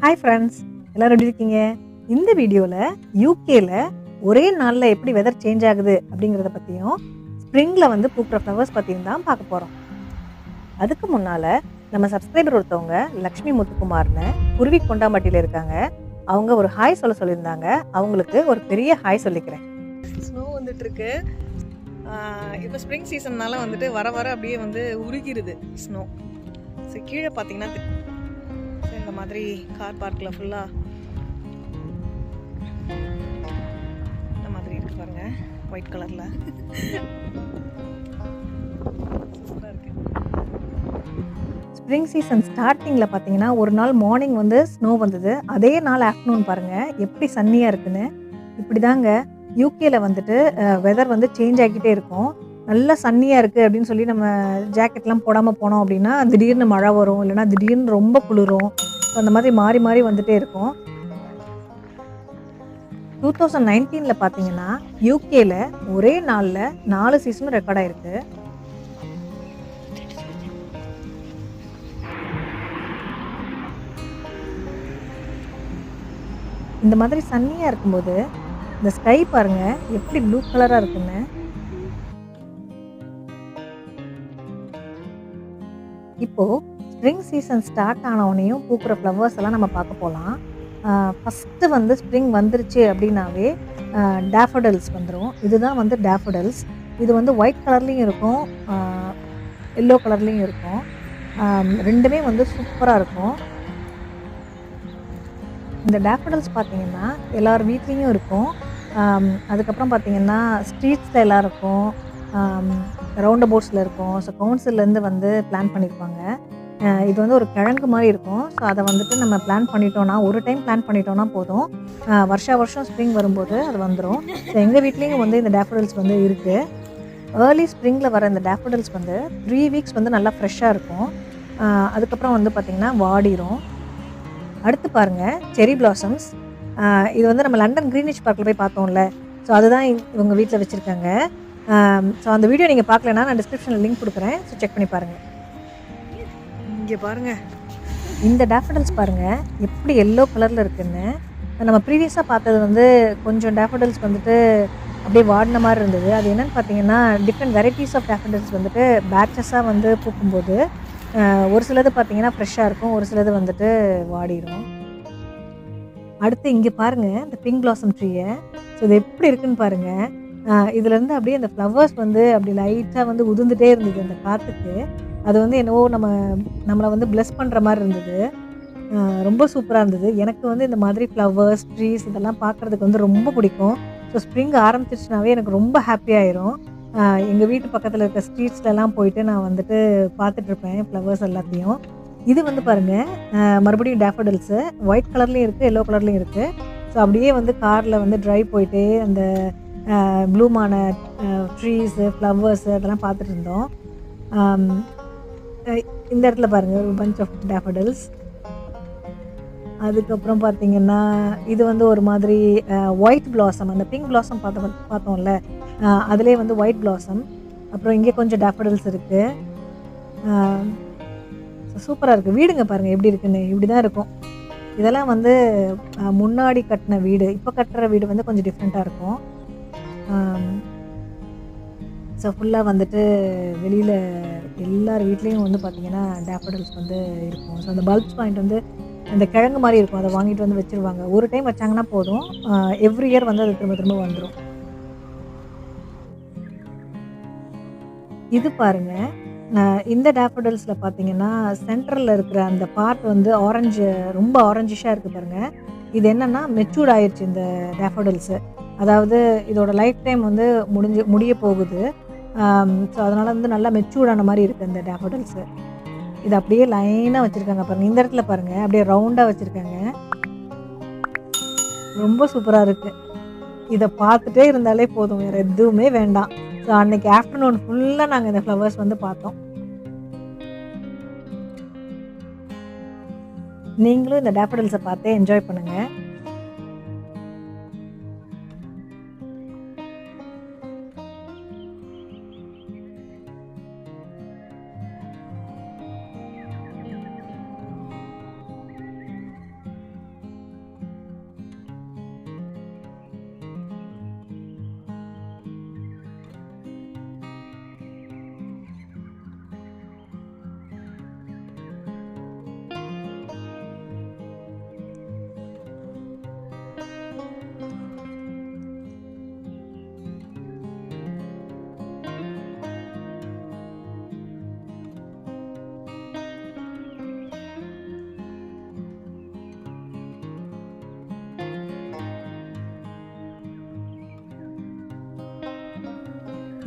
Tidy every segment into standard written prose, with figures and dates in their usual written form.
Hi friends, எல்லாரும் எப்படி இருக்கீங்க? இந்த வீடியோவில் யூகேல ஒரே நாளில் எப்படி வெதர் சேஞ்ச் ஆகுது அப்படிங்கிறத பற்றியும், ஸ்ப்ரிங்கில் வந்து பூக்கிற ஃப்ளவர்ஸ் பற்றியும் தான் பார்க்க போகிறோம். அதுக்கு முன்னால் நம்ம சப்ஸ்கிரைபர் ஒருத்தவங்க லக்ஷ்மி முத்துக்குமார்னு குருவி கொண்டாம்பட்டியில் இருக்காங்க. அவங்க ஒரு ஹாய் சொல்லியிருந்தாங்க. அவங்களுக்கு ஒரு பெரிய ஹாய் சொல்லிக்கிறேன். ஸ்னோ வந்துட்டுருக்கு. இப்போ ஸ்ப்ரிங் சீசன்னால வந்துட்டு வர வர அப்படியே வந்து உருகிடுது ஸ்னோ. ஸோ கீழே பார்த்தீங்கன்னா இந்த மாதிரி கார் பார்க்கில் ஃபுல்லாக இந்த மாதிரி இருக்கு பாருங்க, ஒயிட் கலரில் சூப்பராக இருக்கு. ஸ்ப்ரிங் சீசன் ஸ்டார்டிங்கில் பார்த்தீங்கன்னா ஒரு நாள் மார்னிங் வந்து ஸ்னோ வந்தது. அதே நாள் ஆஃப்டர்நூன் பாருங்கள் எப்படி சன்னியாக இருக்குன்னு. இப்படி தாங்க யூகேல வந்துட்டு வெதர் வந்து சேஞ்ச் ஆகிக்கிட்டே இருக்கும். நல்லா சன்னியாக இருக்குது அப்படின்னு சொல்லி நம்ம ஜாக்கெட்லாம் போடாமல் போனோம் அப்படின்னா திடீர்னு மழை வரும், இல்லைனா திடீர்னு ரொம்ப குளிரும். அந்த மாதிரி மாறி மாறி வந்துட்டே இருக்கும். 2019 பார்த்தீங்கன்னா யூகேல ஒரே நாளில் 4 சீசனும் ரெக்கார்ட் ஆயிருக்கு. இந்த மாதிரி சன்னியாக இருக்கும்போது இந்த ஸ்கை பாருங்க எப்படி ப்ளூ கலராக இருக்குன்னு. இப்போது ஸ்ப்ரிங் சீசன் ஸ்டார்ட் ஆனவுடனேயும் பூக்கிற ஃப்ளவர்ஸ் எல்லாம் நம்ம பார்க்க போகலாம். ஃபஸ்ட்டு வந்து ஸ்ப்ரிங் வந்துருச்சு அப்படின்னாவே டேஃபோடில்ஸ் வந்துடும். இதுதான் வந்து டேஃபோடில்ஸ். இது வந்து ஒயிட் கலர்லேயும் இருக்கும், எல்லோ கலர்லேயும் இருக்கும். ரெண்டுமே வந்து சூப்பராக இருக்கும். இந்த டேஃபோடில்ஸ் பார்த்தீங்கன்னா எல்லார் வீட்லேயும் இருக்கும். அதுக்கப்புறம் பார்த்தீங்கன்னா ஸ்ட்ரீட்ஸில் எல்லாம் இருக்கும், ரவுண்ட் அபவுட்ஸில் இருக்கும். ஸோ கவுன்சில்லேருந்து வந்து பிளான் பண்ணியிருப்பாங்க. இது வந்து ஒரு கிழங்கு மாதிரி இருக்கும். ஸோ அதை வந்துட்டு நம்ம பிளான் பண்ணிட்டோன்னா, ஒரு டைம் பிளான் பண்ணிட்டோன்னா போதும், வருஷம் ஸ்ப்ரிங் வரும்போது அது வந்துடும். ஸோ எங்கள் வீட்லேயும் வந்து இந்த டேஃபோடில்ஸ் வந்து இருக்குது. ஏர்லி ஸ்ப்ரிங்கில் வர இந்த டேஃபோடில்ஸ் வந்து 3 வீக்ஸ் வந்து நல்லா ஃப்ரெஷ்ஷாக இருக்கும். அதுக்கப்புறம் வந்து பார்த்திங்கன்னா வாடிரும். அடுத்து பாருங்கள் செரி பிளாசம்ஸ். இது வந்து நம்ம லண்டன் கிரீனிஷ் பார்க்கில் போய் பார்த்தோம்ல, ஸோ அதுதான் இவங்க வீட்டில் வச்சுருக்காங்க. ஸோ அந்த வீடியோ நீங்கள் பார்க்கலன்னா நான் டிஸ்கிரிப்ஷனில் லிங்க் கொடுக்குறேன், ஸோ செக் பண்ணி பாருங்கள். இங்கே பாருங்கள், இந்த டேஃபோடில்ஸ் பாருங்கள் எப்படி எல்லோ கலரில் இருக்குன்னு. நம்ம ப்ரீவியஸாக பார்த்தது வந்து கொஞ்சம் டேஃபோடில்ஸ் வந்துட்டு அப்படியே வாடின மாதிரி இருந்தது. அது என்னென்னு பார்த்தீங்கன்னா டிஃப்ரெண்ட் வெரைட்டிஸ் ஆஃப் டேஃபோடில்ஸ் வந்துட்டு பேட்சஸாக வந்து பூக்கும்போது ஒரு சிலது பார்த்தீங்கன்னா ஃப்ரெஷ்ஷாக இருக்கும், ஒரு சிலது வந்துட்டு வாடிடும். அடுத்து இங்கே பாருங்கள் இந்த பிங்க் பிளாசம் ட்ரீயை. ஸோ இது எப்படி இருக்குன்னு பாருங்கள். இதுலேருந்து அப்படியே அந்த ஃப்ளவர்ஸ் வந்து அப்படி லைட்டாக வந்து உதிர்ந்துட்டே இருந்தது அந்த காற்றுக்கு. அது வந்து என்னவோ நம்மளை வந்து பிளஸ் பண்ணுற மாதிரி இருந்தது. ரொம்ப சூப்பராக இருந்தது. எனக்கு வந்து இந்த மாதிரி ஃப்ளவர்ஸ், ட்ரீஸ் இதெல்லாம் பார்க்குறதுக்கு வந்து ரொம்ப பிடிக்கும். ஸோ ஸ்ப்ரிங் ஆரம்பிச்சிருச்சுனாவே எனக்கு ரொம்ப ஹாப்பியாயிரும். எங்கள் வீட்டு பக்கத்தில் இருக்க ஸ்ட்ரீட்ஸ்லலாம் போயிட்டு நான் வந்துட்டு பார்த்துட்ருப்பேன் ஃப்ளவர்ஸ் எல்லாத்தையும். இது வந்து பாருங்கள் மறுபடியும் டேஃபோடில்ஸு ஒயிட் கலர்லேயும் இருக்குது, எல்லோ கலர்லேயும் இருக்குது. ஸோ அப்படியே வந்து காரில் வந்து ட்ரைவ் போயிட்டே அந்த ப்ளூமான ட்ரீஸு, ஃப்ளவர்ஸு அதெல்லாம் பார்த்துட்டு இருந்தோம். இந்த இடத்துல பாருங்கள் ஒரு பஞ்ச் ஆஃப் டேஃபோடில்ஸ். அதுக்கப்புறம் பார்த்திங்கன்னா இது வந்து ஒரு மாதிரி ஒயிட் பிளாசம், அந்த பிங்க் பிளாசம் பார்த்தோம்ல, அதிலே வந்து ஒயிட் பிளாசம். அப்புறம் இங்கே கொஞ்சம் டேஃபோடில்ஸ் இருக்குது. சூப்பராக இருக்குது. வீடுங்க பாருங்கள் எப்படி இருக்குன்னு. இப்படி தான் இருக்கும். இதெல்லாம் வந்து முன்னாடி கட்டின வீடு. இப்போ கட்டுற வீடு வந்து கொஞ்சம் டிஃப்ரெண்ட்டாக இருக்கும். ஸோ ஃபுல்லாக வந்துட்டு வெளியில் எல்லார் வீட்லேயும் வந்து பார்த்திங்கன்னா டேஃபோடில்ஸ் வந்து இருக்கும். ஸோ அந்த பல்ப்ஸ் பாயிண்ட் வந்து அந்த கிழங்கு மாதிரி இருக்கும், அதை வாங்கிட்டு வந்து வச்சுருவாங்க. ஒரு டைம் வச்சாங்கன்னா போதும், எவ்ரி இயர் வந்து அது திரும்ப வந்துடும். இது பாருங்கள், இந்த டேஃபோடில்ஸில் பார்த்தீங்கன்னா சென்டரில் இருக்கிற அந்த பார்ட் வந்து ஆரஞ்சு, ரொம்ப ஆரஞ்சிஷாக இருக்குது பாருங்கள். இது என்னென்னா மெச்சூர்ட் ஆயிடுச்சு இந்த டேஃபோடில்ஸு. அதாவது இதோட லைஃப் டைம் வந்து முடிய போகுது. ஸோ அதனால் வந்து நல்லா மெச்சூர்டான மாதிரி இருக்குது இந்த டேஃபோடில்ஸு. இது அப்படியே லைனாக வச்சுருக்காங்க பாருங்கள். இந்த இடத்துல பாருங்கள் அப்படியே ரவுண்டாக வச்சுருக்காங்க. ரொம்ப சூப்பராக இருக்குது. இதை பார்த்துட்டே இருந்தாலே போதும், வேறு எதுவுமே வேண்டாம். ஸோ அன்றைக்கி ஆஃப்டர்நூன் ஃபுல்லாக நாங்கள் இந்த ஃப்ளவர்ஸ் வந்து பார்த்தோம். நீங்களும் இந்த டேஃபோடில்ஸை பார்த்து என்ஜாய் பண்ணுங்கள்.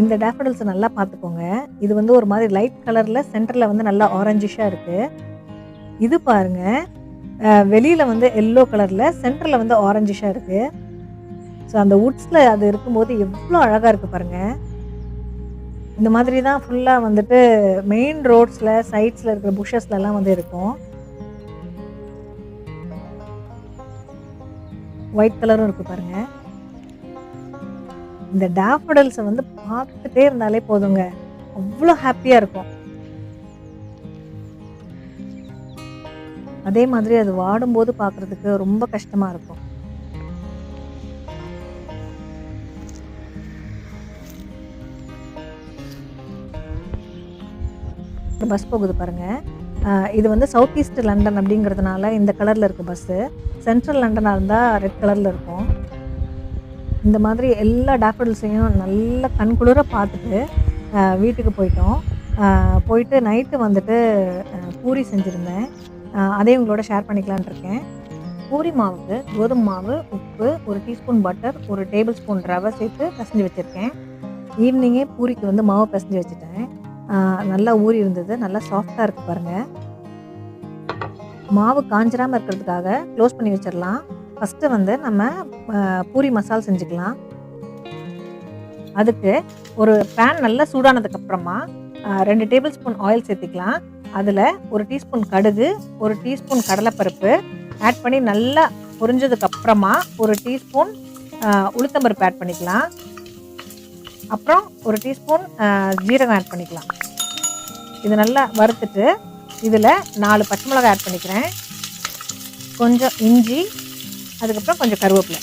இந்த டேஃபடில்ஸை நல்லா பார்த்துக்கோங்க. இது வந்து ஒரு மாதிரி லைட் கலரில் சென்டரில் வந்து நல்லா ஆரஞ்சிஷாக இருக்குது. இது பாருங்க, வெளியில் வந்து எல்லோ கலரில் சென்டரில் வந்து ஆரஞ்சிஷாக இருக்குது. ஸோ அந்த வுட்ஸில் அது இருக்கும்போது எவ்வளோ அழகாக இருக்குது பாருங்கள். இந்த மாதிரி தான் ஃபுல்லாக வந்துட்டு மெயின் ரோட்ஸில் சைட்ஸில் இருக்கிற புஷஸ்லலாம் வந்து இருக்கும். ஒயிட் கலரும் இருக்குது பாருங்கள். இந்த டேஃபடில்ஸை வந்து பார்த்துட்டே இருந்தாலே போதுங்க, அவ்வளோ ஹாப்பியாக இருக்கும். அதே மாதிரி அது வாடும்போது பார்க்குறதுக்கு ரொம்ப கஷ்டமாக இருக்கும். பஸ் போகுது பாருங்கள். இது வந்து சவுத் ஈஸ்ட் லண்டன் அப்படிங்கிறதுனால இந்த கலரில் இருக்குது பஸ்ஸு. சென்ட்ரல் லண்டனாக இருந்தால் ரெட் கலரில் இருக்கும். இந்த மாதிரி எல்லா டேஃபடில்ஸையும் நல்லா கண்குளிர பார்த்துட்டு வீட்டுக்கு போயிட்டோம். போயிட்டு நைட்டு வந்துட்டு பூரி செஞ்சுருந்தேன். அதையும் உங்களோட ஷேர் பண்ணிக்கலான் இருக்கேன். பூரி மாவுக்கு கோதுமை மாவு, உப்பு, 1 டீஸ்பூன் பட்டர், 1 டேபிள் ஸ்பூன் ரவை சேர்த்து பிசைஞ்சு வச்சுருக்கேன். ஈவினிங்கே பூரிக்கு வந்து மாவு பிசைஞ்சு வச்சுட்டேன். நல்லா ஊறி இருந்தது, நல்லா சாஃப்டாக இருக்குது பாருங்கள். மாவு காஞ்சிராமல் இருக்கிறதுக்காக க்ளோஸ் பண்ணி வச்சிடலாம். ஃபஸ்ட்டு வந்து நம்ம பூரி மசால் செஞ்சுக்கலாம். அதுக்கு ஒரு பேன் நல்லா சூடானதுக்கப்புறமா 2 டேபிள் ஸ்பூன் ஆயில் சேர்த்திக்கலாம். அதில் 1 டீஸ்பூன் கடுகு, 1 டீஸ்பூன் கடலைப்பருப்பு ஆட் பண்ணி நல்லா பொரிஞ்சதுக்கப்புறமா 1 டீஸ்பூன் உளுத்தம்பருப்பு ஆட் பண்ணிக்கலாம். அப்புறம் 1 டீஸ்பூன் ஜீரகம் ஆட் பண்ணிக்கலாம். இது நல்லா வறுத்துட்டு இதில் 4 பச்சை மிளகாய் ஆட் பண்ணிக்கிறேன். கொஞ்சம் இஞ்சி, அதுக்கப்புறம் கொஞ்சம் கருவேப்பிலை.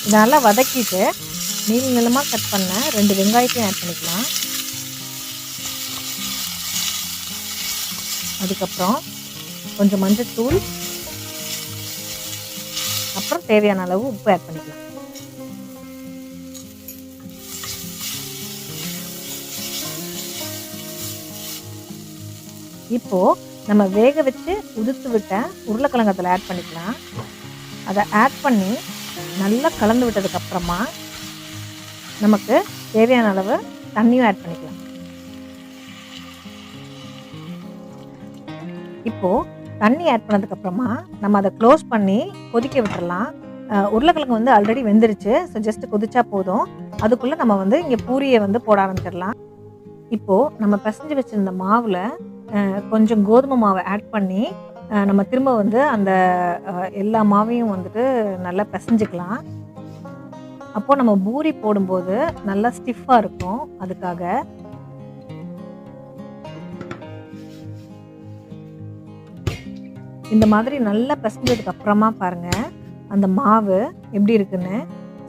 இதை நல்லா வதக்கிட்டு நீளமாக கட் பண்ண 2 வெங்காயத்தையும் ஆட் பண்ணிக்கலாம். அதுக்கப்புறம் கொஞ்சம் மஞ்சள்தூள், அப்புறம் தேவையான அளவு உப்பு ஆட் பண்ணிக்கலாம். இப்போது நம்ம வேக வச்சு உதிர்த்து விட்ட உருளைக்கிழங்கு அதில் ஆட் பண்ணிக்கலாம். அதை ஆட் பண்ணி நல்லா கலந்து விட்டதுக்கப்புறமா நமக்கு தேவையான அளவு தண்ணியும் ஆட் பண்ணிக்கலாம். இப்போது தண்ணி ஆட் பண்ணதுக்கப்புறமா நம்ம அதை க்ளோஸ் பண்ணி கொதிக்க விட்டுடலாம். உருளைக்கிழங்கு வந்து ஆல்ரெடி வெந்துருச்சு. ஸோ ஜஸ்ட் கொதிச்சா போதும். அதுக்குள்ளே நம்ம வந்து இங்கே பூரியை வந்து போட ஆரம்பிச்சிடலாம். இப்போது நம்ம பிசைஞ்சு வச்சுருந்த மாவில் கொஞ்சம் கோதுமை மாவை ஆட் பண்ணி நம்ம திரும்ப வந்து அந்த எல்லா மாவையும் வந்துட்டு நல்லா பிசைஞ்சிக்கலாம். அப்போது நம்ம பூரி போடும்போது நல்லா ஸ்டிஃபாக இருக்கும். அதுக்காக இந்த மாதிரி நல்லா பிசைஞ்சதுக்கு அப்புறமா பாருங்கள் அந்த மாவு எப்படி இருக்குன்னு.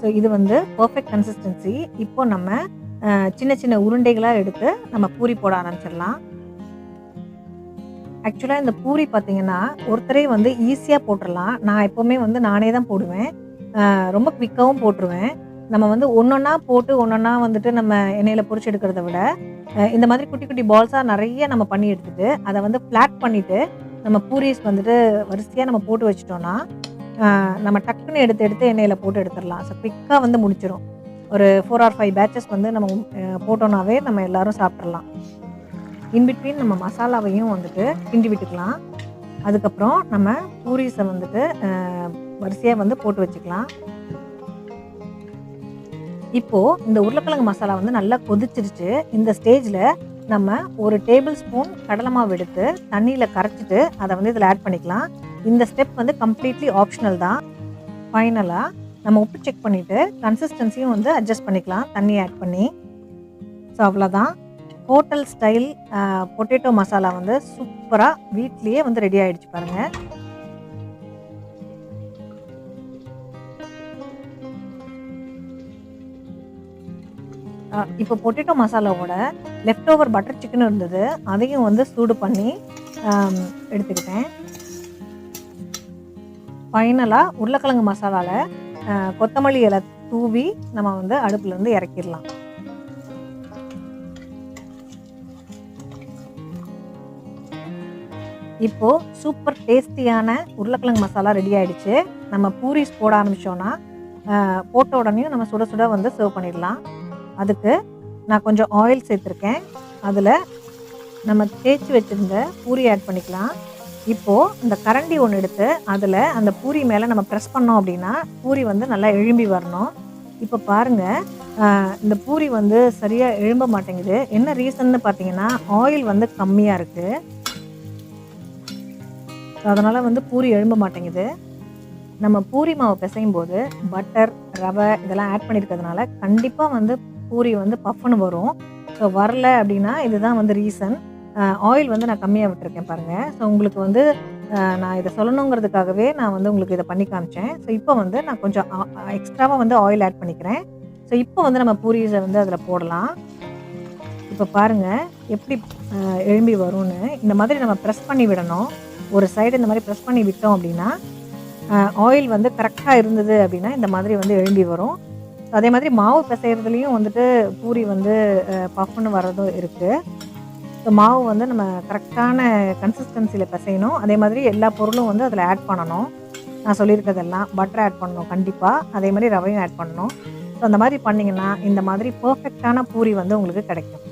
ஸோ இது வந்து பர்ஃபெக்ட் கன்சிஸ்டன்சி. இப்போ நம்ம சின்ன சின்ன உருண்டைகளாக எடுத்து நம்ம பூரி போட ஆரம்பிச்சிடலாம். ஆக்சுவலாக இந்த பூரி பார்த்திங்கன்னா ஒருத்தரே வந்து ஈஸியாக போட்டுடலாம். நான் எப்போவுமே வந்து நானே தான் போடுவேன். ரொம்ப குவிக்காகவும் போட்டுருவேன். நம்ம வந்து ஒன்றொன்னா போட்டு ஒன்றொன்னா வந்துட்டு நம்ம எண்ணெயில் பொரிச்சு எடுக்கிறத விட இந்த மாதிரி குட்டி குட்டி பால்ஸாக நிறைய நம்ம பண்ணி எடுத்துகிட்டு அதை வந்து ஃப்ளாட் பண்ணிவிட்டு நம்ம பூரிஸ் வந்துட்டு வரிசையாக நம்ம போட்டு வச்சிட்டோன்னா நம்ம டக்குன்னு எடுத்து எண்ணெயில் போட்டு எடுத்துடலாம். ஸோ குவிக்காக வந்து முடிச்சிடும். ஒரு 4 or 5 பேட்சஸ் வந்து நம்ம போட்டோன்னாவே நம்ம எல்லோரும் சாப்பிட்றலாம். இன்பிட்வீன் நம்ம மசாலாவையும் வந்துட்டு கிண்டி விட்டுக்கலாம். அதுக்கப்புறம் நம்ம பூரிஸை வந்துட்டு வரிசையாக வந்து போட்டு வச்சுக்கலாம். இப்போது இந்த உருளைக்கிழங்கு மசாலா வந்து நல்லா கொதிச்சிருச்சு. இந்த ஸ்டேஜில் நம்ம 1 டேபிள் ஸ்பூன் கடலை மாவு எடுத்து தண்ணியில் கரைச்சிட்டு அதை வந்து இதில் ஆட் பண்ணிக்கலாம். இந்த ஸ்டெப் வந்து கம்ப்ளீட்லி ஆப்ஷனல் தான். ஃபைனலாக நம்ம உப்பு செக் பண்ணிவிட்டு கன்சிஸ்டன்சியும் வந்து அட்ஜஸ்ட் பண்ணிக்கலாம் தண்ணி ஆட் பண்ணி. ஸோ அவ்வளோதான். ஹோட்டல் ஸ்டைல் பொட்டேட்டோ மசாலா வந்து சூப்பராக வீட்லேயே வந்து ரெடி ஆகிடுச்சு பாருங்கள். இப்போ பொட்டேட்டோ மசாலாவோட லெஃப்ட் ஓவர் பட்டர் சிக்கனும் இருந்தது. அதையும் வந்து சூடு பண்ணி எடுத்துக்கிட்டேன். ஃபைனலாக உருளைக்கிழங்கு மசாலாவில் கொத்தமல்லி இலை தூவி நம்ம வந்து அடுப்புலேருந்து இறக்கிடலாம். இப்போது சூப்பர் டேஸ்டியான உருளைக்கிழங்கு மசாலா ரெடி ஆகிடுச்சு. நம்ம பூரிஸ் போட ஆரம்பித்தோன்னா போட்ட உடனே நம்ம சுட சுட வந்து சர்வ் பண்ணிடலாம். அதுக்கு நான் கொஞ்சம் ஆயில் சேர்த்துருக்கேன். அதில் நம்ம தேய்ச்சி வச்சுருந்த பூரி ஆட் பண்ணிக்கலாம். இப்போது இந்த கரண்டி ஒன்று எடுத்து அதில் அந்த பூரி மேலே நம்ம ப்ரெஸ் பண்ணோம் அப்படின்னா பூரி வந்து நல்லா எழும்பி வரணும். இப்போ பாருங்கள், இந்த பூரி வந்து சரியாக எழும்ப மாட்டேங்குது. என்ன ரீசன்னு பார்த்தீங்கன்னா ஆயில் வந்து கம்மியாக இருக்குது. அதனால் வந்து பூரி எழும்ப மாட்டேங்குது. நம்ம பூரி மாவு பிசையும் போது பட்டர், ரவை இதெல்லாம் ஆட் பண்ணியிருக்கிறதுனால கண்டிப்பாக வந்து பூரி வந்து பஃப்னு வரும். ஸோ வரல அப்படின்னா இதுதான் வந்து ரீசன். ஆயில் வந்து நான் கம்மியாக விட்டுருக்கேன் பாருங்கள். ஸோ உங்களுக்கு வந்து நான் இதை சொல்லணுங்கிறதுக்காகவே நான் வந்து உங்களுக்கு இதை பண்ணி காமிச்சேன். ஸோ இப்போ வந்து நான் கொஞ்சம் எக்ஸ்ட்ராவாக வந்து ஆயில் ஆட் பண்ணிக்கிறேன். ஸோ இப்போ வந்து நம்ம பூரிஸை வந்து அதில் போடலாம். இப்போ பாருங்கள் எப்படி எழும்பி வரும்னு. இந்த மாதிரி நம்ம ப்ரெஸ் பண்ணி விடணும். ஒரு சைடு இந்த மாதிரி ப்ரெஸ் பண்ணி விட்டோம் அப்படின்னா ஆயில் வந்து கரெக்டாக இருந்தது அப்படின்னா இந்த மாதிரி வந்து எழும்பி வரும். அதே மாதிரி மாவு பிசைறதுலேயும் வந்துட்டு பூரி வந்து பஃப்னு வர்றதும் இருக்குது. ஸோ மாவு வந்து நம்ம கரெக்டான கன்சிஸ்டன்சியில் பிசையணும். அதே மாதிரி எல்லா பொருளும் வந்து அதில் ஆட் பண்ணணும். நான் சொல்லியிருக்கிறதெல்லாம் பட்டர் ஆட் பண்ணணும் கண்டிப்பாக. அதே மாதிரி ரவையும் ஆட் பண்ணணும். ஸோ அந்த மாதிரி பண்ணிங்கன்னா இந்த மாதிரி பர்ஃபெக்டான பூரி வந்து உங்களுக்கு கிடைக்கும்.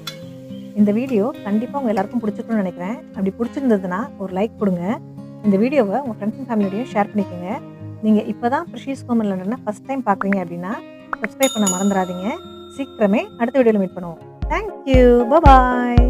இந்த வீடியோ கண்டிப்பாக உங்கள் எல்லாருக்கும் பிடிச்சிருக்குன்னு நினைக்கிறேன். அப்படி பிடிச்சிருந்ததுன்னா ஒரு லைக் கொடுங்க. இந்த வீடியோவை உங்கள் ஃப்ரெண்ட்ஸ் அண்ட் ஃபேமிலியோடையும் ஷேர் பண்ணிக்கோங்க. நீங்கள் இப்போ தான் ப்ரிஷியஸ் ஹோம் அண்ட் லண்டனை ஃபஸ்ட் டைம் பார்க்குறீங்க அப்படின்னா சப்ஸ்கிரைப் பண்ண மறந்துடாதீங்க. சீக்கிரமே அடுத்த வீடியோவில் மீட் பண்ணுவோம். தேங்க்யூ. பாய்.